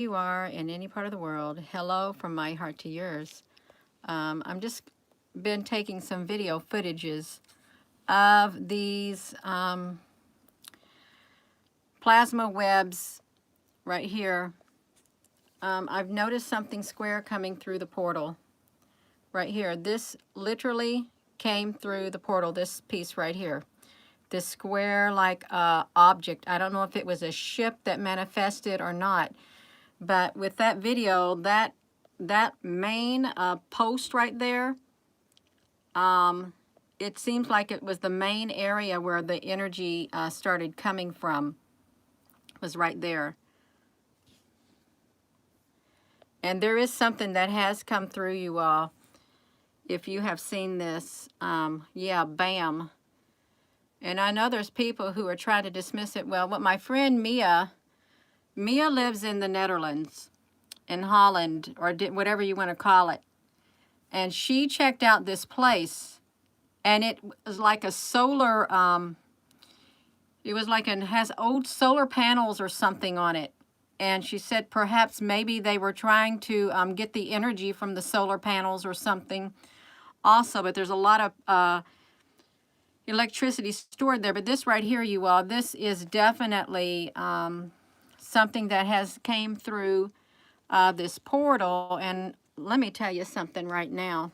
you are in any part of the world, hello from my heart to yours. I'm just been taking some video footages of these plasma webs right here. I've noticed something square coming through the portal right here. This literally came through the portal, this piece right here. This square like object. I don't know if it was a ship that manifested or not, but with that video, that main post right there, it seems like it was the main area where the energy started coming from, was right there. And there is something that has come through, you all. If you have seen this, yeah, bam. And I know there's people who are trying to dismiss it. Well, what my friend Mia lives in the Netherlands, in Holland, or whatever you want to call it. And she checked out this place, and it was like a solar, it was like it has old solar panels or something on it. And she said perhaps maybe they were trying to get the energy from the solar panels or something also, but there's a lot of electricity stored there. But this right here, you all, this is definitely something that has came through this portal. And let me tell you something right now.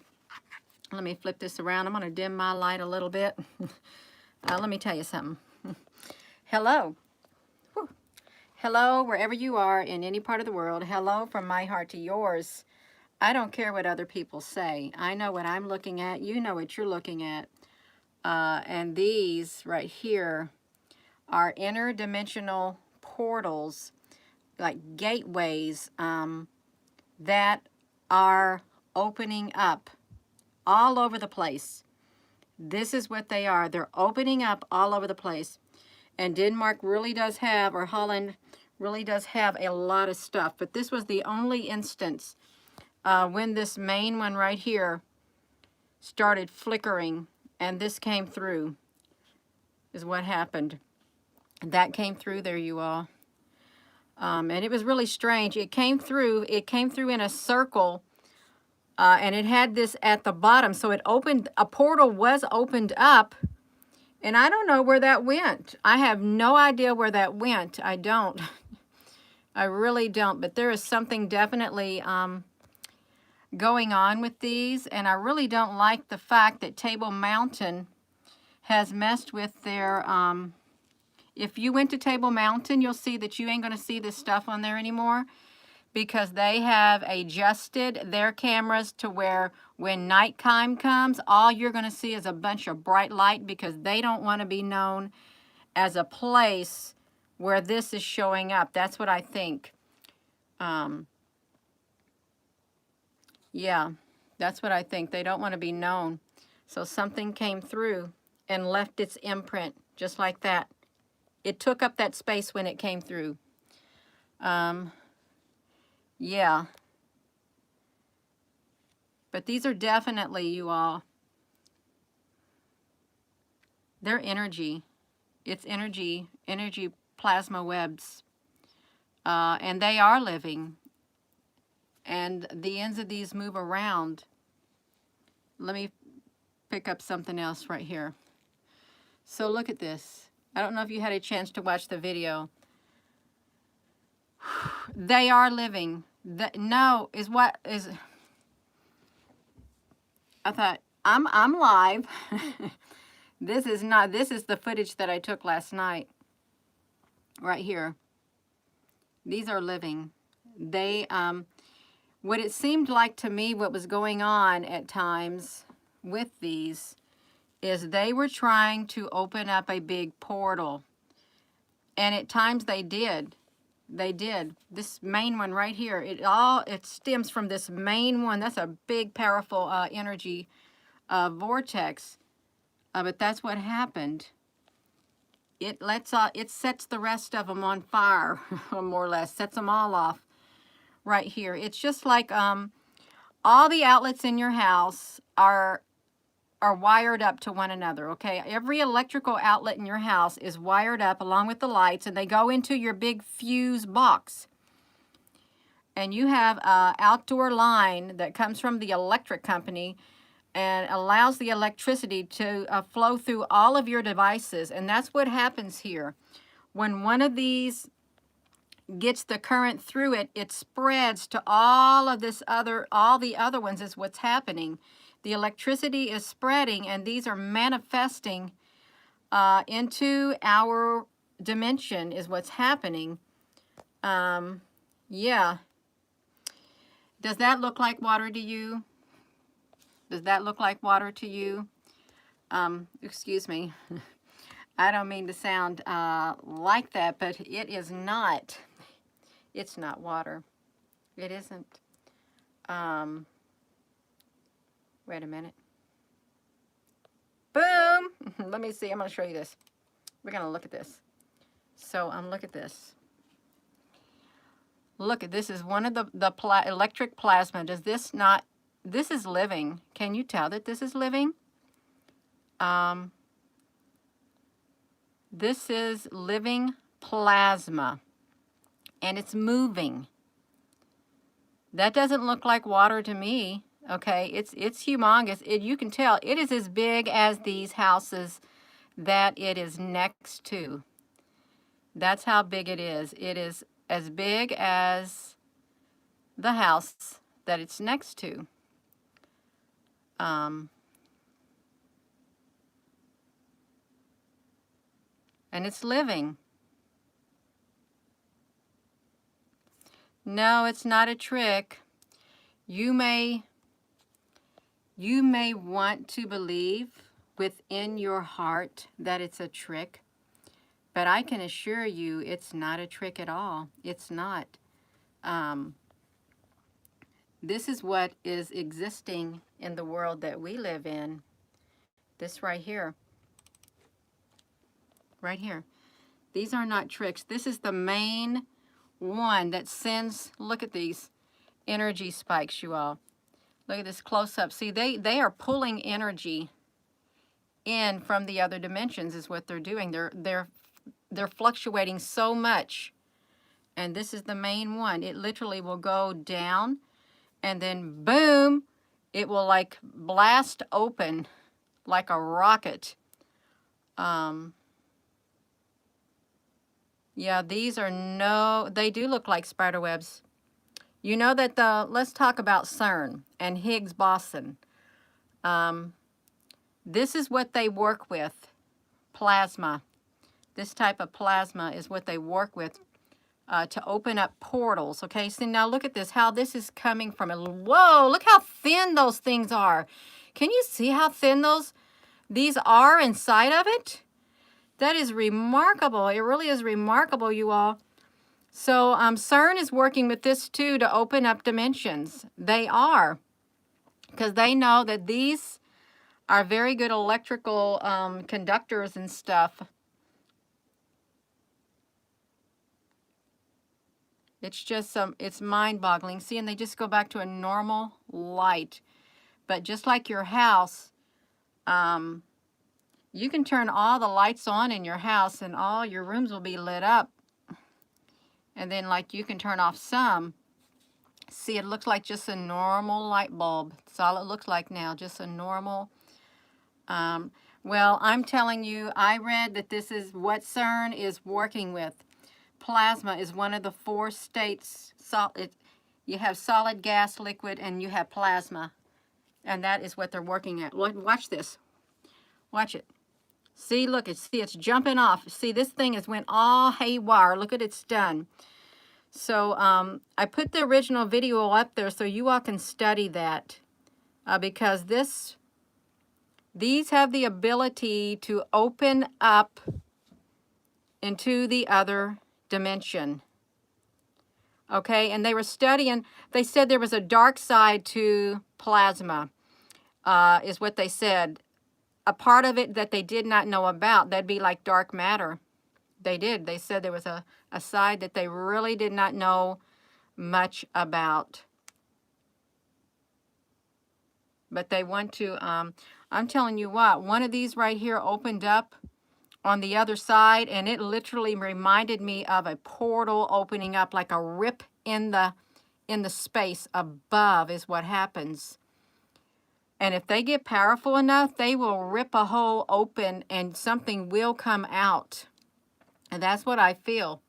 Let me flip this around. I'm going to dim my light a little bit. Let me tell you something. Hello. Whew. Hello, wherever you are in any part of the world. Hello from my heart to yours. I don't care what other people say. I know what I'm looking at. You know what you're looking at. And these right here are interdimensional portals, like gateways that are opening up all over the place. This is what they are. They're opening up all over the place. And Denmark really does have, or Holland really does have a lot of stuff. But this was the only instance when this main one right here started flickering and this came through, is what happened. That came through there, you all. And it was really strange. It came through in a circle, and it had this at the bottom. So it opened, a portal was opened up, and I don't know where that went. I have no idea where that went. I don't. I really don't. But there is something definitely going on with these, and I really don't like the fact that Table Mountain has messed with their if you went to Table Mountain, you'll see that you ain't going to see this stuff on there anymore, because they have adjusted their cameras to where when nighttime comes, all you're going to see is a bunch of bright light, because they don't want to be known as a place where this is showing up. That's what I think. Yeah, that's what I think. They don't want to be known. So something came through and left its imprint just like that. It took up that space when it came through. Yeah. But these are definitely, you all, they're energy. It's energy plasma webs. And they are living. And the ends of these move around. Let me pick up something else right here. So look at this. I don't know if you had a chance to watch the video. They are living. No, is what is. I thought I'm live. This is not. This is the footage that I took last night. Right here. These are living. They what it seemed like to me, what was going on at times with these, is they were trying to open up a big portal. And at times they did. They did. This main one right here, it stems from this main one. That's a big, powerful energy vortex. But that's what happened. It sets the rest of them on fire, more or less. Sets them all off right here. It's just like all the outlets in your house are wired up to one another, okay? Every electrical outlet in your house is wired up along with the lights, and they go into your big fuse box. and you have an outdoor line that comes from the electric company and allows the electricity to flow through all of your devices. And that's what happens here. When one of these gets the current through it, it spreads to all the other ones is what's happening. The electricity is spreading, and these are manifesting into our dimension is what's happening. Yeah. Does that look like water to you? Does that look like water to you? Excuse me. I don't mean to sound like that, but it is not. It's not water. It isn't. Wait a minute. Boom! Let me see. I'm going to show you this. We're going to look at this. So look at this. Look at this. Is one of the electric plasma. Does this not? This is living. Can you tell that this is living? This is living plasma, and it's moving. That doesn't look like water to me. Okay, it's humongous. You can tell it is as big as these houses that it is next to. That's how big it is. It is as big as the house that it's next to. And it's living. No, it's not a trick. You may want to believe within your heart that it's a trick, but I can assure you it's not a trick at all. It's not. This is what is existing in the world that we live in. This right here. Right here. These are not tricks. This is the main one that sends, look at these energy spikes, you all. Look at this close up. See, they are pulling energy in from the other dimensions is what they're doing. They're fluctuating so much. And this is the main one. It literally will go down and then boom, it will like blast open like a rocket. Yeah, these are they do look like spider webs. You know that let's talk about CERN and Higgs boson. This is what they work with, plasma. This type of plasma is what they work with to open up portals, okay? So now look at this, how this is coming from it. Whoa, look how thin those things are. Can you see how thin these are inside of it? That is remarkable. It really is remarkable, you all. So CERN is working with this too to open up dimensions. They are, because they know that these are very good electrical conductors and stuff. It's just it's mind-boggling. See, and they just go back to a normal light. But just like your house, you can turn all the lights on in your house and all your rooms will be lit up. And then like you can turn off some. See, it looks like just a normal light bulb. That's all it looks like now, just a normal. Well, I'm telling you, I read that this is what CERN is working with. Plasma is one of the 4 states. You have solid, gas, liquid, and you have plasma. And that is what they're working at. Watch this. Watch it. See, look, it's jumping off. See, this thing has went all haywire. Look at it's done. So I put the original video up there so you all can study that because these have the ability to open up into the other dimension. Okay, and they were studying, they said there was a dark side to plasma, is what they said. A part of it that they did not know about, that'd be like dark matter. They did. They said there was a side that they really did not know much about. But they want to, I'm telling you what, one of these right here opened up on the other side, and it literally reminded me of a portal opening up, like a rip in the in the space above is what happens. And if they get powerful enough, they will rip a hole open and something will come out. And that's what I feel,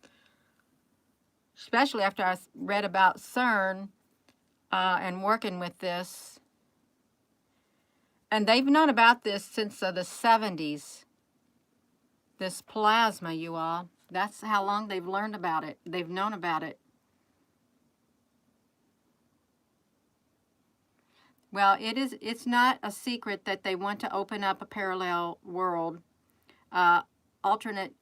especially after I read about CERN and working with this. And they've known about this since the 70s, this plasma, you all. That's how long they've learned about it. They've known about it. Well, it's not a secret that they want to open up a parallel world, alternate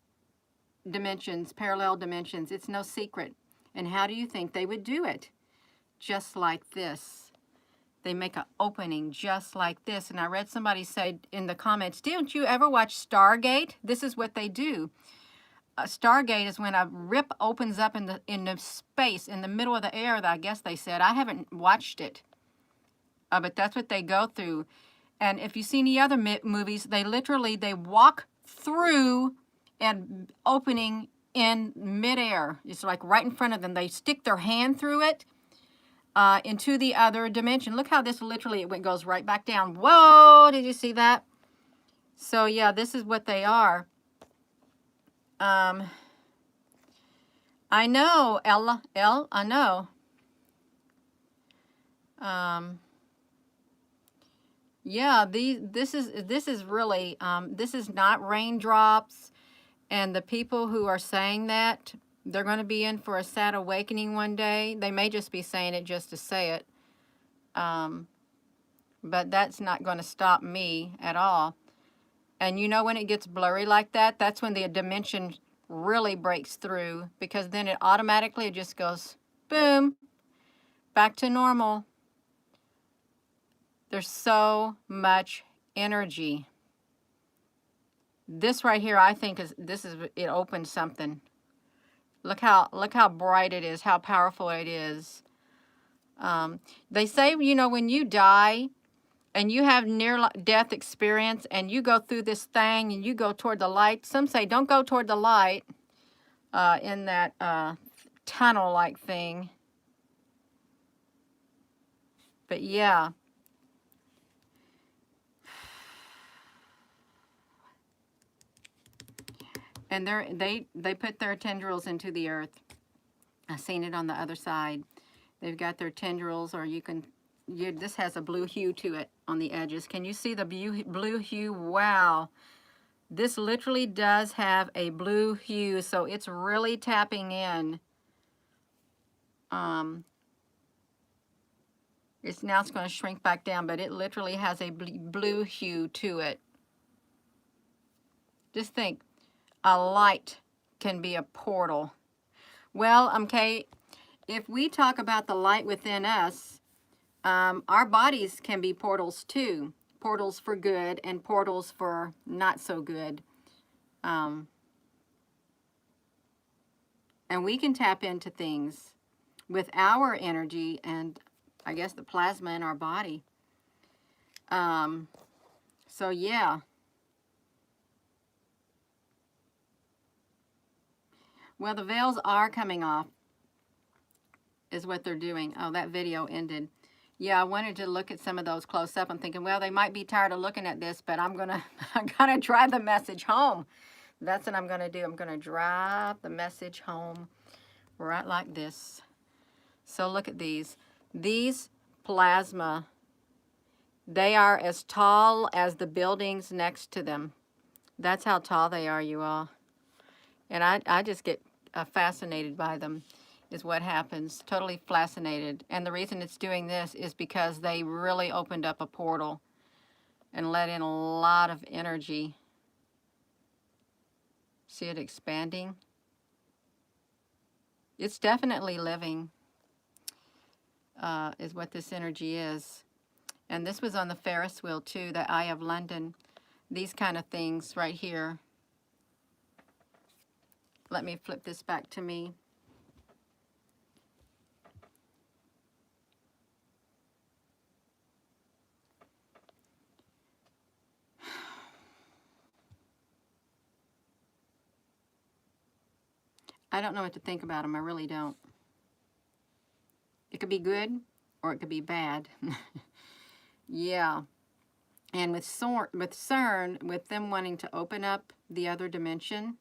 dimensions, parallel dimensions. It's no secret. And how do you think they would do it? Just like this. They make an opening just like this. And I read somebody say in the comments, didn't you ever watch Stargate? This is what they do. Stargate is when a rip opens up in the space, in the middle of the air, I guess they said. I haven't watched it. But that's what they go through. And if you see any other movies, they walk through an opening in midair. It's like right in front of them. They stick their hand through it into the other dimension. Look how this literally, it goes right back down. Whoa, did you see that? So yeah, this is what they are. I know, Ella, I know. Yeah, this is really, this is not raindrops. And the people who are saying that, they're going to be in for a sad awakening one day. They may just be saying it just to say it. But that's not going to stop me at all. And you know when it gets blurry like that, that's when the dimension really breaks through, because then it automatically just goes, boom, back to normal. There's so much energy. This right here, I think it opens something. Look how bright it is, how powerful it is. They say, you know, when you die and you have near-death experience and you go through this thing and you go toward the light, some say don't go toward the light in that tunnel-like thing. But yeah. And they put their tendrils into the earth. I've seen it on the other side. They've got their tendrils, or this has a blue hue to it on the edges. Can you see the blue hue? Wow. This literally does have a blue hue, so it's really tapping in. It's going to shrink back down, but it literally has a blue hue to it. Just think, a light can be a portal. Well, okay, if we talk about the light within us, our bodies can be portals too. Portals for good and portals for not so good. And we can tap into things with our energy and I guess the plasma in our body. So yeah. Well, the veils are coming off, is what they're doing. Oh, that video ended. Yeah, I wanted to look at some of those close up. I'm thinking, well, they might be tired of looking at this, but I'm gonna drive the message home. That's what I'm gonna do. I'm gonna drive the message home right like this. So look at these. These plasma, they are as tall as the buildings next to them. That's how tall they are, you all. And I just get fascinated by them, is what happens. Totally fascinated. And the reason it's doing this is because they really opened up a portal and let in a lot of energy. See it expanding? It's definitely living, is what this energy is. And this was on the Ferris wheel too, the Eye of London. These kind of things right here. Let me flip this back to me. I don't know what to think about them. I really don't. It could be good or it could be bad. Yeah. And with CERN, with them wanting to open up the other dimension,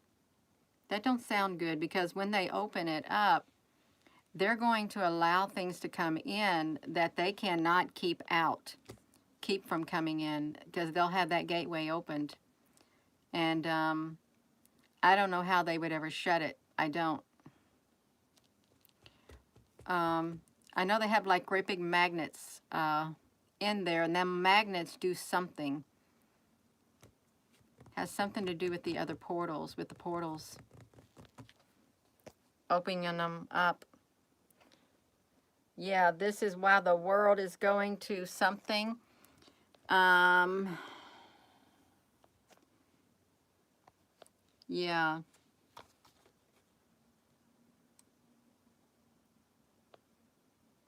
that don't sound good, because when they open it up, they're going to allow things to come in that they cannot keep from coming in, because they'll have that gateway opened. And I don't know how they would ever shut it. I don't. I know they have like great big magnets in there, and them magnets do something. Has something to do with the other portals, with the portals. Opening them up. Yeah, this is why the world is going to something. Yeah.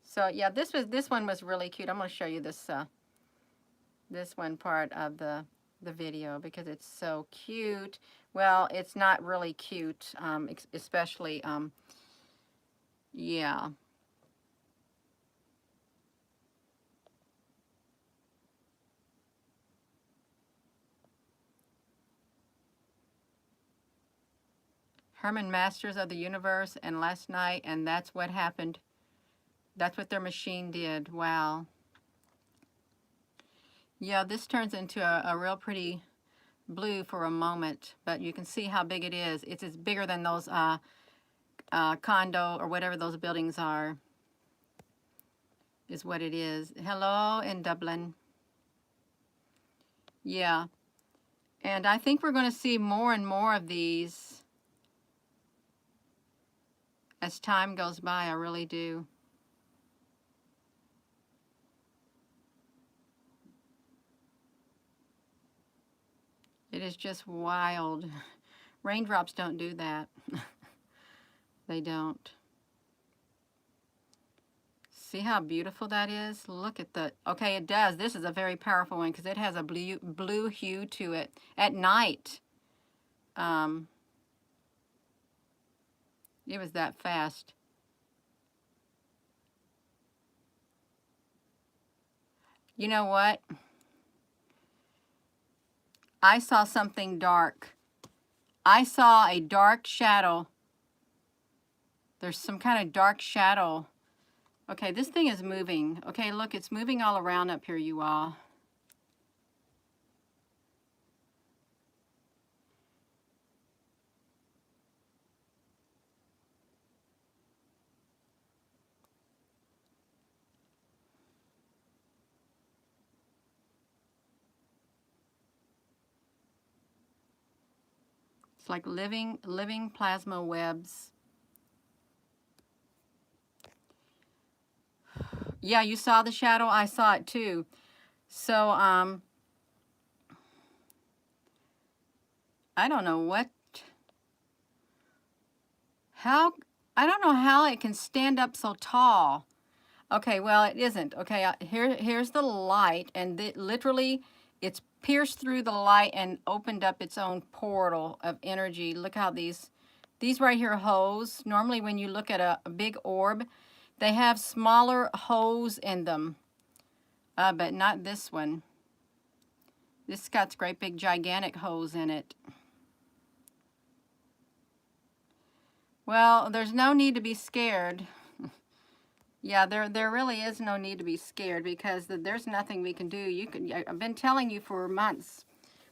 So yeah, this one was really cute. I'm going to show you this this one part of the video, because it's so cute. Well, it's not really cute, especially yeah. Herman Masters of the Universe and Last Night, and that's what happened. That's what their machine did. Wow. Yeah, this turns into a real pretty blue for a moment, but you can see how big it is. It's bigger than those condo or whatever those buildings are, is what it is. Hello in Dublin. Yeah. And I think we're going to see more and more of these as time goes by. I really do. It is just wild. Raindrops don't do that. They don't. See how beautiful that is? Look at the, okay, it does. This is a very powerful one, because it has a blue hue to it. At night, it was that fast. You know what? I saw something dark. I saw a dark shadow. There's some kind of dark shadow. Okay, this thing is moving. Okay, look, it's moving all around up here, you all. It's like living plasma webs. Yeah, you saw the shadow? I saw it too. So, I don't know what, I don't know how it can stand up so tall. Okay, well, it isn't. Okay, here's the light, and literally, it's pierced through the light and opened up its own portal of energy. Look how these right here holes, normally when you look at a big orb, they have smaller holes in them, but not this one. This got great big gigantic holes in it. Well, there's no need to be scared. Yeah, there really is no need to be scared, because there's nothing we can do. I've been telling you for months.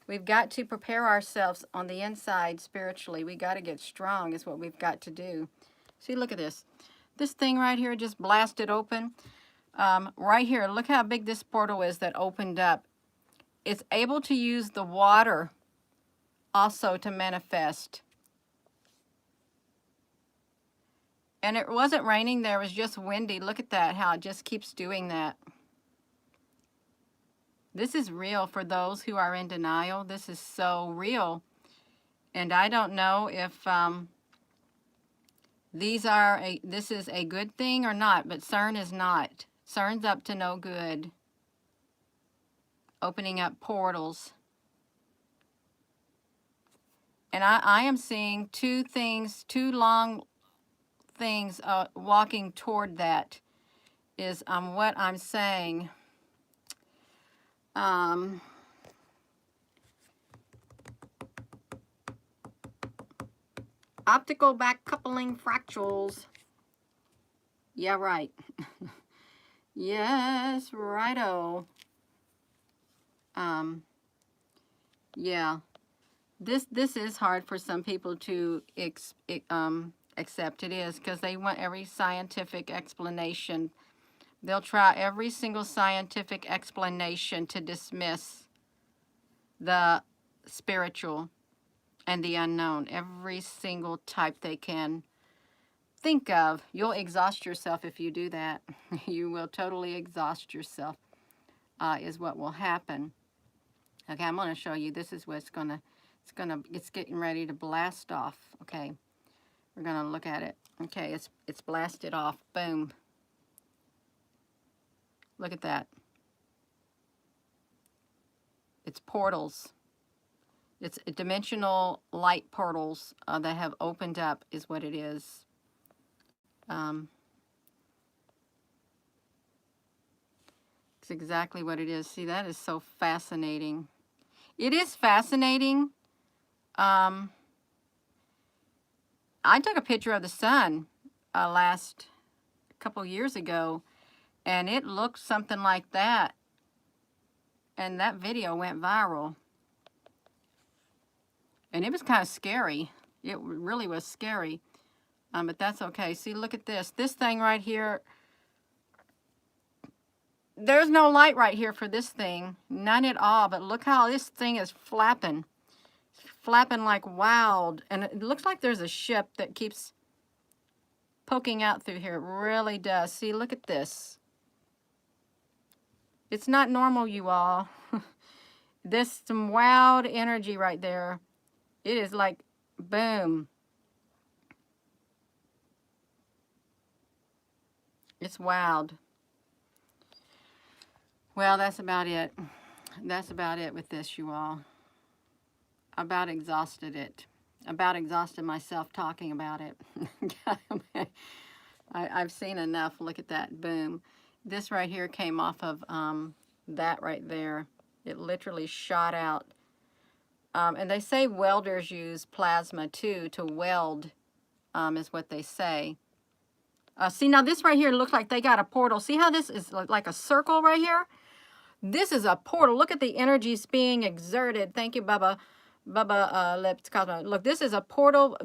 We've got to prepare ourselves on the inside spiritually. We got to get strong is what we've got to do. See, look at this. This thing right here just blasted open. Right here, look how big this portal is that opened up. It's able to use the water also to manifest. And it wasn't raining there, it was just windy. Look at that, how it just keeps doing that. This is real for those who are in denial. This is so real. And I don't know if this is a good thing or not, but CERN is not. CERN's up to no good. Opening up portals. And I am seeing two long things walking toward that. is what I'm saying. Optical back coupling fractals. Yeah, right. Yes, righto. Yeah. This is hard for some people to accept. It is, because they want every scientific explanation. They'll try every single scientific explanation to dismiss the spiritual and the unknown. Every single type they can think of. You'll exhaust yourself if you do that. You will totally exhaust yourself, is what will happen. Okay, I'm going to show you. This is what's it's getting ready to blast off. Okay, we're going to look at it. Okay, it's blasted off. Boom. Look at that. It's portals. It's dimensional light portals that have opened up, is what it is. It's exactly what it is. See, that is so fascinating. It is fascinating. I took a picture of the sun last couple years ago, and it looked something like that. And that video went viral. And it was kind of scary. It really was scary. But that's okay. See, look at this. This thing right here. There's no light right here for this thing. None at all. But look how this thing is flapping. Flapping like wild. And it looks like there's a ship that keeps poking out through here. It really does. See, look at this. It's not normal, you all. There's some wild energy right there. It is like, boom. It's wild. Well, that's about it. That's about it with this, you all. About exhausted it. About exhausted myself talking about it. I've seen enough. Look at that. Boom. This right here came off of that right there. It literally shot out. And they say welders use plasma too to weld, is what they say. See, now this right here looks like they got a portal. See how this is like a circle right here? This is a portal. Look at the energies being exerted. Thank you, Bubba. Lips Cosmo. Look, this is a portal.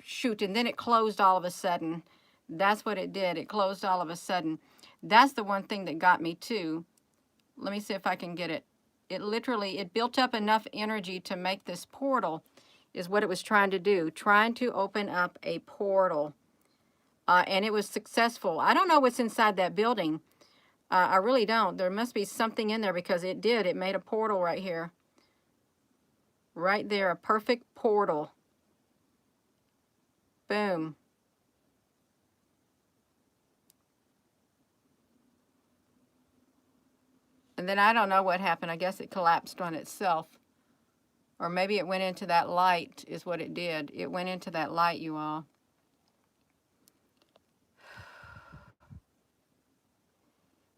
Shoot, and then it closed all of a sudden. That's what it did. It closed all of a sudden. That's the one thing that got me too. Let me see if I can get it. It literally, it built up enough energy to make this portal, is what it was trying to do. Trying to open up a portal. And it was successful. I don't know what's inside that building. I really don't. There must be something in there, because it did. It made a portal right here. Right there, a perfect portal. Boom. And then I don't know what happened. I guess it collapsed on itself. Or maybe it went into that light, is what it did. It went into that light, you all.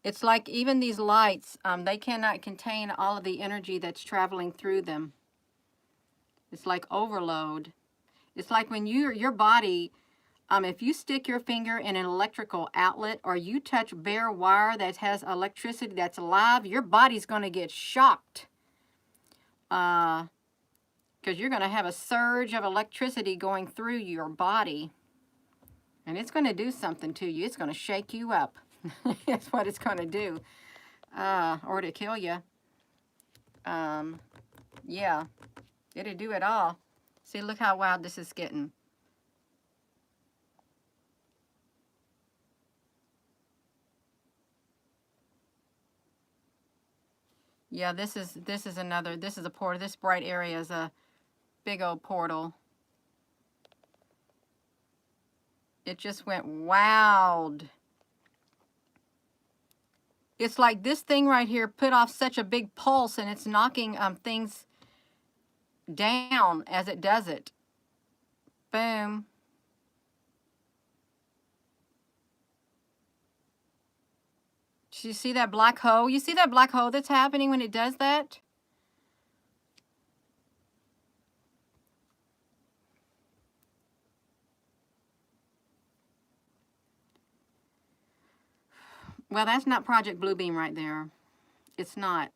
It's like even these lights, they cannot contain all of the energy that's traveling through them. It's like overload. It's like when your body, if you stick your finger in an electrical outlet, or you touch bare wire that has electricity that's live, your body's going to get shocked. Because you're going to have a surge of electricity going through your body. And it's going to do something to you. It's going to shake you up. That's what it's going to do. Or to kill you. Yeah. It'll do it all. See, look how wild this is getting. Yeah, this is a portal. This bright area is a big old portal. It just went wild. It's like this thing right here put off such a big pulse, and it's knocking things down as it does it. Boom. You see that black hole? You see that black hole that's happening when it does that? Well, that's not Project Bluebeam right there. It's not.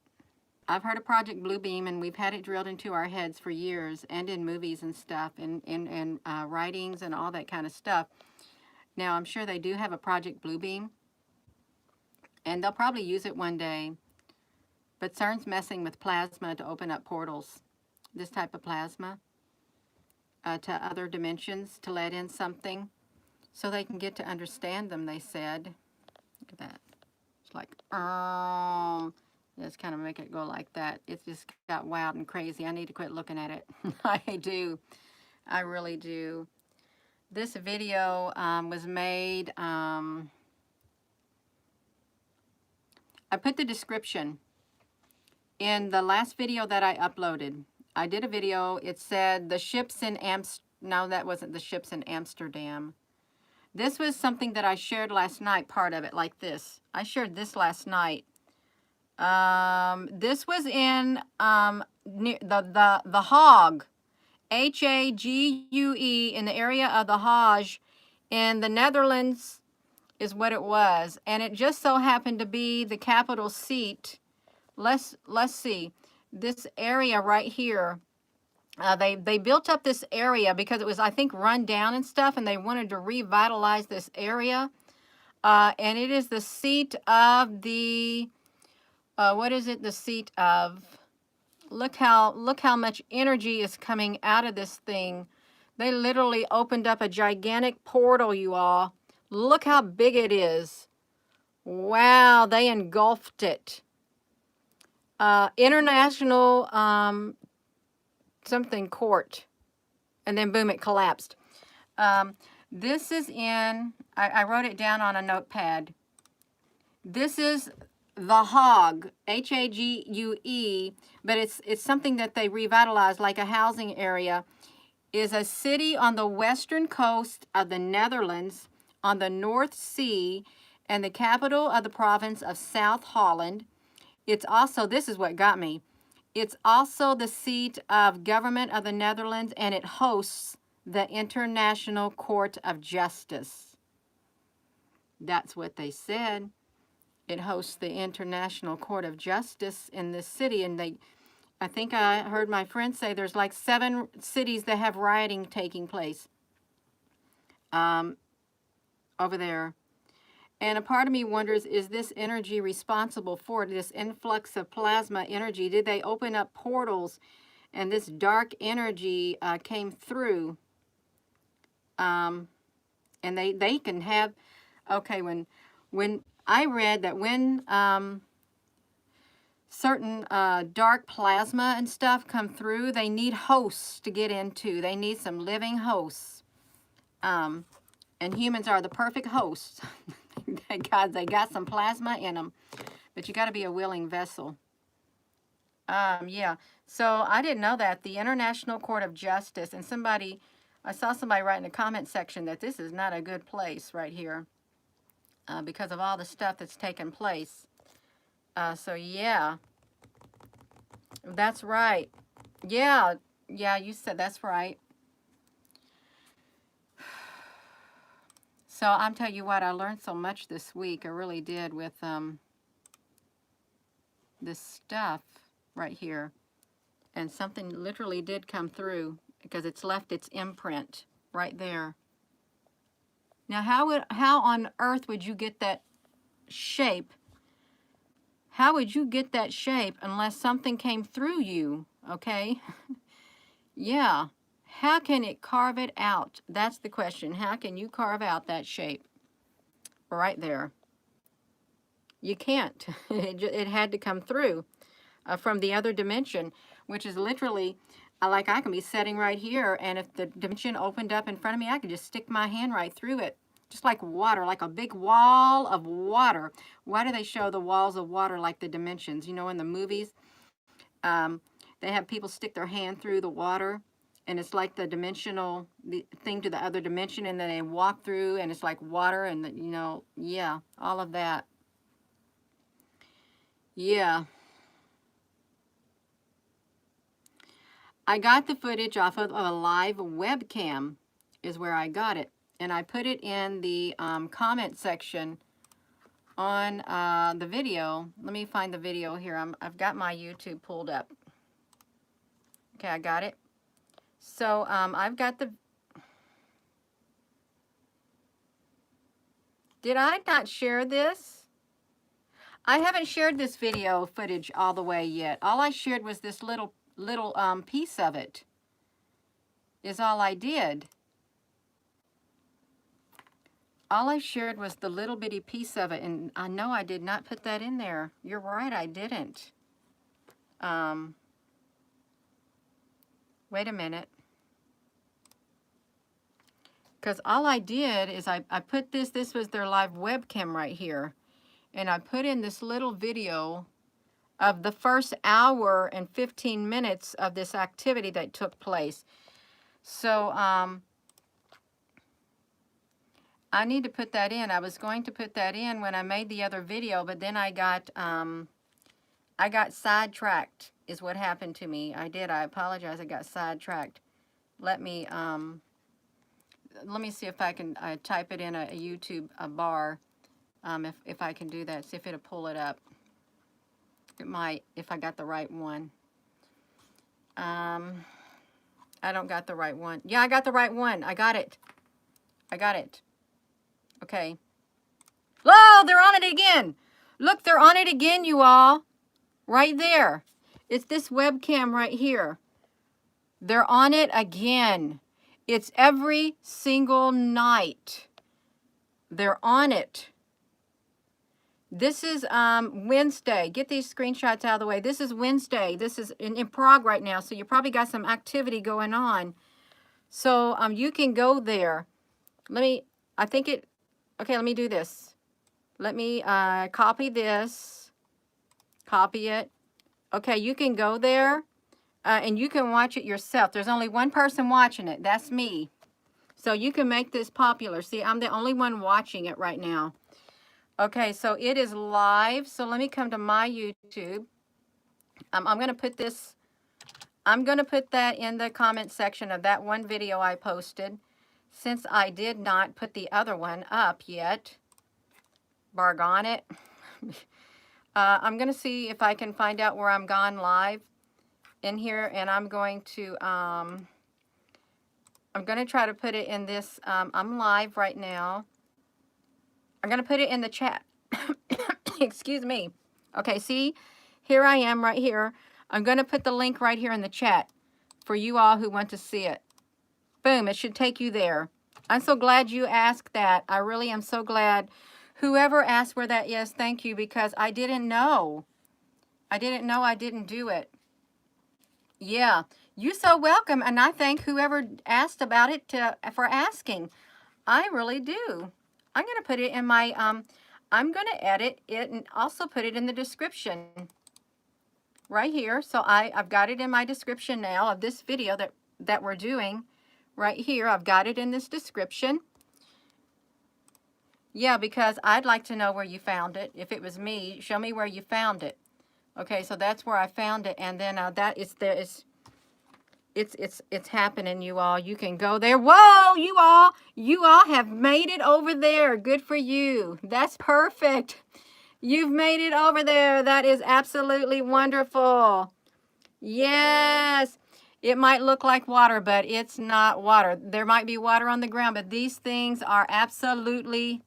I've heard of Project Bluebeam, and we've had it drilled into our heads for years, and in movies and stuff, and in writings and all that kind of stuff. Now, I'm sure they do have a Project Bluebeam, and they'll probably use it one day. But CERN's messing with plasma to open up portals, this type of plasma, to other dimensions, to let in something, so they can get to understand them, they said. Look at that. It's like, just kind of make it go like that. It just got wild and crazy. I need to quit looking at it. I do. I really do. This video was made, I put the description in the last video that I uploaded. I did a video. It said the ships in no, that wasn't the ships in Amsterdam. This was something that I shared last night, part of it, like this. I shared this last night. This was in near the Hague, Hague, in the area of the Hague in the Netherlands is what it was. And it just so happened to be the capital seat. Let's see. This area right here, they built up this area because it was, I think, run down and stuff, and they wanted to revitalize this area. And it is the seat of the, what is it? The seat of, look how much energy is coming out of this thing. They literally opened up a gigantic portal, you all. Look how big it is. Wow, they engulfed it. International something court, and then boom, it collapsed. This is in, I wrote it down on a notepad. This is the Hague, Hague, but it's something that they revitalized, like a housing area, is a city on the western coast of the Netherlands on the North Sea, and the capital of the province of South Holland. It's also, this is what got me, it's also the seat of government of the Netherlands, and it hosts the International Court of Justice. That's what they said. It hosts the International Court of Justice in this city, and I think I heard my friend say there's like 7 cities that have rioting taking place over there. And a part of me wonders, is this energy responsible for this influx of plasma energy? Did they open up portals and this dark energy came through? And they can have, okay, when I read that when certain dark plasma and stuff come through, they need hosts to get into. They need some living hosts. And humans are the perfect hosts. They got some plasma in them, but you got to be a willing vessel. Yeah, so I didn't know that. The International Court of Justice, and I saw somebody write in the comment section that this is not a good place right here because of all the stuff that's taken place. So yeah, that's right. Yeah, you said that's right. So I'm telling you what, I learned so much this week. I really did with this stuff right here. And something literally did come through because it's left its imprint right there. Now, how on earth would you get that shape? How would you get that shape unless something came through you, okay? Yeah. How can it carve it out? That's the question. How can you carve out that shape? Right there. You can't. It had to come through from the other dimension, which is literally, like I can be sitting right here, and if the dimension opened up in front of me, I could just stick my hand right through it. Just like water, like a big wall of water. Why do they show the walls of water like the dimensions? You know, in the movies, they have people stick their hand through the water, and it's like the dimensional thing to the other dimension, and then they walk through, and it's like water, and, you know, yeah, all of that. Yeah. I got the footage off of a live webcam is where I got it. And I put it in the comment section on the video. Let me find the video here. I've got my YouTube pulled up. Okay, I got it. So I've got the... Did I not share this? I haven't shared this video footage all the way yet. All I shared was this little piece of it. Is all I did. All I shared was the little bitty piece of it, and I know I did not put that in there. You're right, I didn't. Wait a minute. Because all I did is I put this was their live webcam right here, and I put in this little video of the first hour and 15 minutes of this activity that took place. So, I need to put that in. I was going to put that in when I made the other video, but then I got sidetracked is what happened to me. I did. I apologize. I got sidetracked. Let me see if I can type it in a YouTube bar. If I can do that, see if it'll pull it up. It might, if I got the right one. I don't got the right one. Yeah, I got the right one. I got it. I got it. Okay. Whoa, they're on it again. Look, they're on it again, you all. Right there. It's this webcam right here. They're on it again. It's every single night. They're on it. This is Wednesday. Get these screenshots out of the way. This is Wednesday. This is in Prague right now, so you probably got some activity going on. So you can go there. Okay, let me do this. Let me copy this. Copy it. Okay, you can go there and you can watch it yourself. There's only one person watching it. That's me. So you can make this popular. See, I'm the only one watching it right now. Okay, so it is live. So let me come to my YouTube. I'm going to put this, I'm going to put that in the comment section of that one video I posted. Since I did not put the other one up yet, bargon it. I'm going to see if I can find out where I'm gone live in here, and I'm going to try to put it in this, I'm live right now. I'm going to put it in the chat. Excuse me. Okay, see, here I am right here. I'm going to put the link right here in the chat for you all who want to see it. Boom, it should take you there. I'm so glad you asked that. I really am so glad. Whoever asked where that is, thank you, because I didn't know. I didn't know I didn't do it. Yeah, you're so welcome, and I thank whoever asked about it for asking. I really do. I'm going to put it in my, I'm going to edit it and also put it in the description right here. So I've got it in my description now of this video that we're doing right here. I've got it in this description. Yeah, because I'd like to know where you found it. If it was me, show me where you found it. Okay, so that's where I found it, and then that is there. It's happening, you all. You can go there. Whoa, you all have made it over there. Good for you. That's perfect. You've made it over there. That is absolutely wonderful. Yes. It might look like water, but it's not water. There might be water on the ground, but these things are absolutely,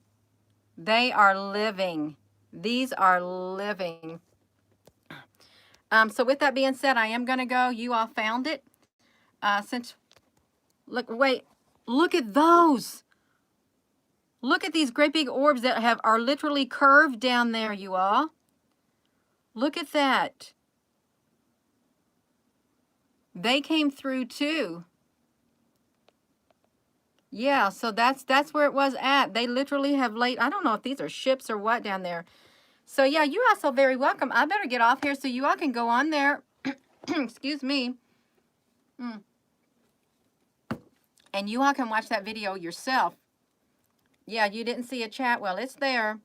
they are living. These are living. So with that being said, I am going to go. You all found it. Look at those. Look at these great big orbs that are literally curved down there, you all. Look at that. They came through too. Yeah, so that's where it was at. They literally have laid, I don't know if these are ships or what down there. So yeah, you are so very welcome. I better get off here so you all can go on there. Excuse me. And you all can watch that video yourself. Yeah, you didn't see a chat. Well, it's there.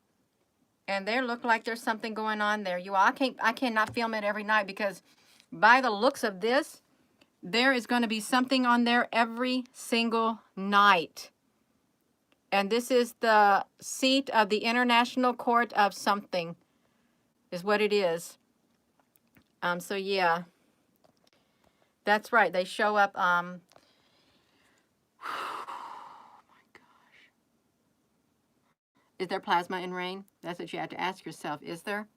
And there look like there's something going on there. You all, I cannot film it every night because by the looks of this, there is going to be something on there every single night. And this is the seat of the International Court of something, is what it is. So yeah, that's right. They show up. Oh my gosh. Is there plasma in rain? That's what you have to ask yourself. Is there?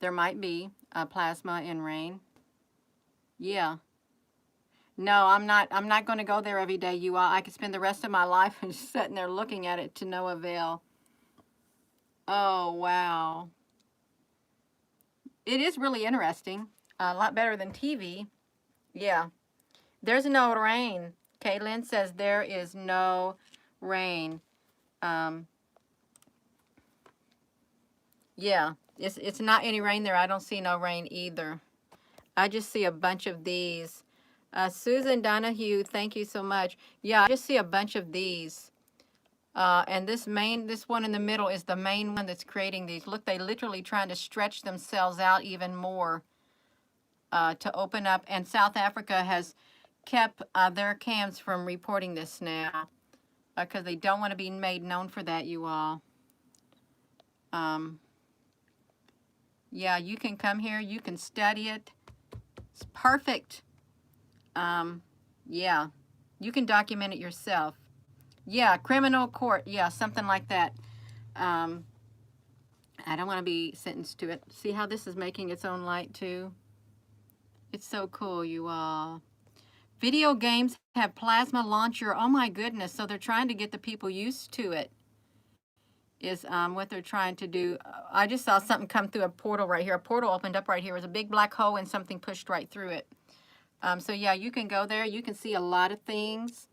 There might be plasma in rain. Yeah. No, I'm not going to go there every day, you all. I could spend the rest of my life just sitting there looking at it to no avail. Oh, wow. It is really interesting. A lot better than TV. Yeah. There's no rain. Caitlin says there is no rain. Yeah, it's not any rain there. I don't see no rain either. I just see a bunch of these. Susan Donahue, thank you so much. Yeah, I just see a bunch of these. And this one in the middle is the main one that's creating these. Look, they literally trying to stretch themselves out even more to open up. And South Africa has kept their cams from reporting this now because they don't want to be made known for that, you all. Yeah, you can come here. You can study it. It's perfect. Yeah, you can document it yourself. Yeah, criminal court. Yeah, something like that. I don't want to be sentenced to it. See how this is making its own light too? It's so cool, you all. Video games have plasma launcher. Oh my goodness. So they're trying to get the people used to it. Is what they're trying to do. I just saw something come through a portal right here. A portal opened up right here. It was a big black hole and something pushed right through it. So yeah, you can go there. You can see a lot of things.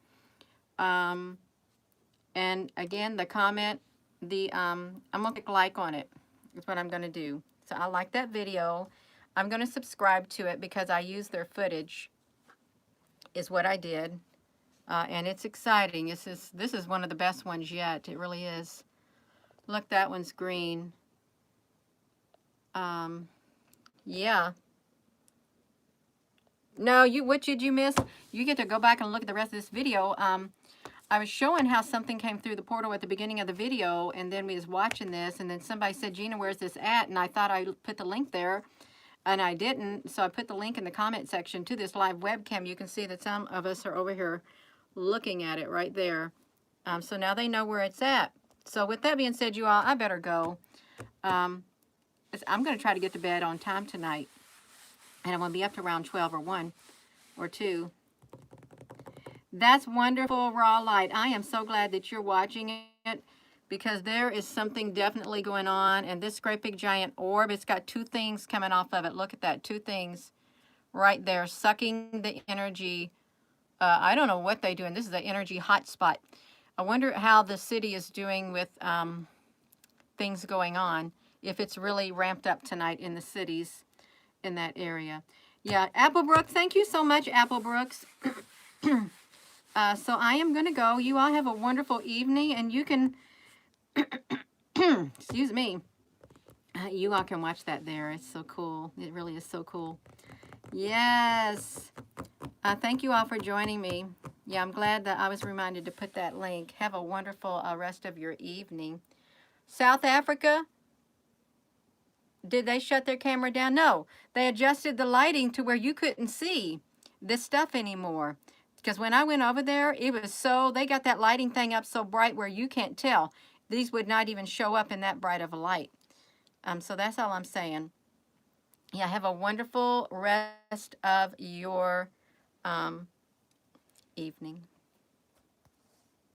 And again, the comment, I'm gonna click like on it. That's what I'm gonna do. So I like that video. I'm gonna subscribe to it because I use their footage. Is what I did. And it's exciting. This is one of the best ones yet. It really is. Look, that one's green. Yeah. No, what did you miss? You get to go back and look at the rest of this video. I was showing how something came through the portal at the beginning of the video, and then we was watching this, and then somebody said, Gina, where's this at? And I thought I put the link there, and I didn't. So I put the link in the comment section to this live webcam. You can see that some of us are over here looking at it right there. So now they know where it's at. So with that being said, you all, I better go. I'm going to try to get to bed on time tonight. And I'm going to be up to around 12 or 1 or 2. That's wonderful, Raw Light. I am so glad that you're watching it because there is something definitely going on. And this great big giant orb, it's got 2 things coming off of it. Look at that, 2 things right there, sucking the energy. I don't know what they're doing. This is an energy hotspot. I wonder how the city is doing with things going on, if it's really ramped up tonight in the cities in that area. Yeah, Applebrook, thank you so much, Applebrooks. So I am going to go. You all have a wonderful evening, and you can, excuse me, you all can watch that there. It's so cool. It really is so cool. Yes. Thank you all for joining me. Yeah, I'm glad that I was reminded to put that link. Have a wonderful rest of your evening. South Africa, did they shut their camera down? No, they adjusted the lighting to where you couldn't see this stuff anymore. Because when I went over there, it was so, they got that lighting thing up so bright where you can't tell. These would not even show up in that bright of a light. So that's all I'm saying. Yeah, have a wonderful rest of your evening.